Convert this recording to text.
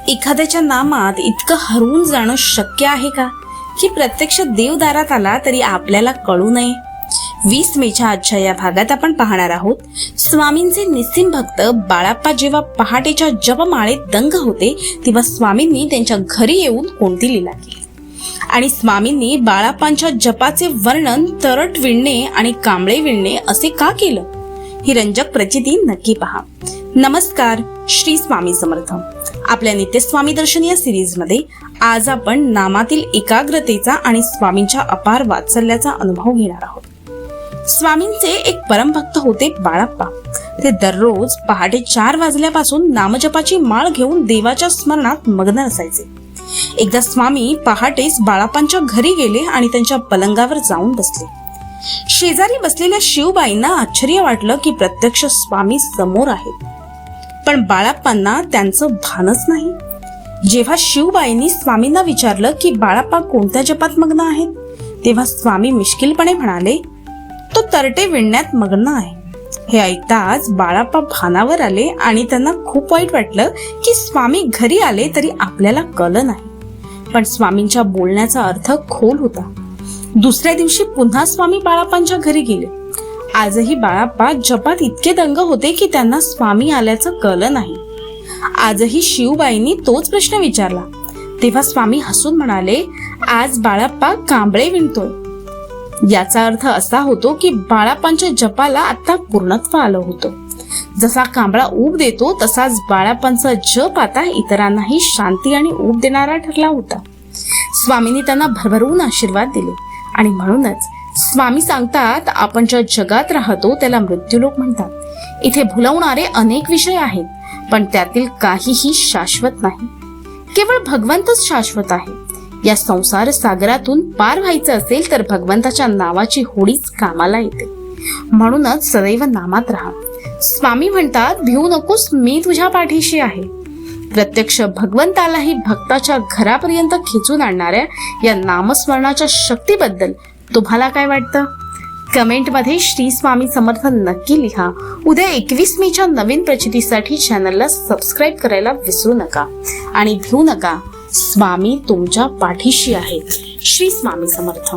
एखाद्याच्या नामात इतकं हरवून जाणं शक्य आहे का, की प्रत्यक्ष देव दारात आला तरी आपल्याला कळू नये? 20 मेच्या आजच्या या भागात आपण पाहणार आहोत स्वामींचे निस्सीम भक्त बाळाप्पा जेव्हा पहाटेच्या जपमाळेत दंग होते तेव्हा स्वामींनी त्यांच्या घरी येऊन कोणती लीला केली आणि स्वामींनी बाळाप्पांच्या जपाचे वर्णन तरट विणणे आणि कांबळे विणणे असे का केलं? ही रंजक प्रचिती नक्की पहा. नमस्कार, श्री स्वामी समर्थ. आपल्या नित्य स्वामी दर्शन या सिरीज मध्ये आज आपण नामातील एकाग्रतेचा आणि स्वामींच्या अपार वात्सल्याचा अनुभव घेणार आहोत. स्वामींचे एक परमभक्त होते बाळाप्पा. ते दररोज पहाटे 4 वाजल्यापासून नामजपाची माळ घेऊन देवाच्या स्मरणात मग्न असायचे. एकदा स्वामी पहाटेच बाळाप्पांच्या घरी गेले आणि त्यांच्या पलंगावर जाऊन बसले. शेजारी बसलेल्या शिवबाईंना आश्चर्य वाटलं की प्रत्यक्ष स्वामी समोर आहेत, पण बाळाप्पांना त्यांचं भानच नाही. जेव्हा शिवबाईंनी स्वामींना विचारलं की बाळाप्पा कोणत्या जपात मग्न आहेत, तेव्हा स्वामी मिश्किलपणे म्हणाले, तो तरटे विणण्यात मग्न आहे. हे ऐकताच बाळाप्पा भानावर आले आणि त्यांना खूप वाईट वाटलं की स्वामी घरी आले तरी आपल्याला कळलं नाही. पण स्वामींच्या बोलण्याचा अर्थ खोल होता. दुसऱ्या दिवशी पुन्हा स्वामी बाळाप्पांच्या घरी गेले. आजही बाळाप्पा जपात इतके दंग होते की त्यांना स्वामी आल्याचं कळलं नाही. आजही शिवबाईंनी तोच प्रश्न विचारला. तेव्हा स्वामी हसून म्हणाले, आज बाळाप्पा कांबळे विणतोय. याचा अर्थ असा होतो की बाळाप्पांच्या जपाला आता पूर्णत्व आलं होतं. जसा कांबळा ऊब देतो तसाच बाळाप्पांचा जप आता इतरांनाही शांती आणि ऊब देणारा ठरला होता. स्वामींनी त्यांना भरभरून आशीर्वाद दिले आणि म्हणूनच स्वामी सांगतात, आपण ज्या जगात राहतो त्याला मृत्यूलोक म्हणतात. इथे भुलवणारे अनेक विषय आहेत, पण त्यातील काहीही शाश्वत नाही. केवळ भगवंतच शाश्वत आहे. या संसार सागरातून पार व्हायचं असेल तर भगवंताच्या नावाची होडीच कामाला येते. म्हणूनच सदैव नामात राहा. स्वामी म्हणतात, भिवू नकोस, मी तुझ्या पाठीशी आहे. प्रत्यक्ष भगवंतालाही भक्ताच्या घरापर्यंत खेचून आणणाऱ्या या नामस्मरणाच्या शक्तीबद्दल तुम्हाला काय वाटतं? कमेंटमध्ये श्री स्वामी समर्थ नक्की लिहा. उद्या 21 मेच्या नवीन प्रचितीसाठी चॅनलला सबस्क्राईब करायला विसरू नका आणि भिवू नका. स्वामी तुमच्या पाठीशी आहेत. श्री स्वामी समर्थ.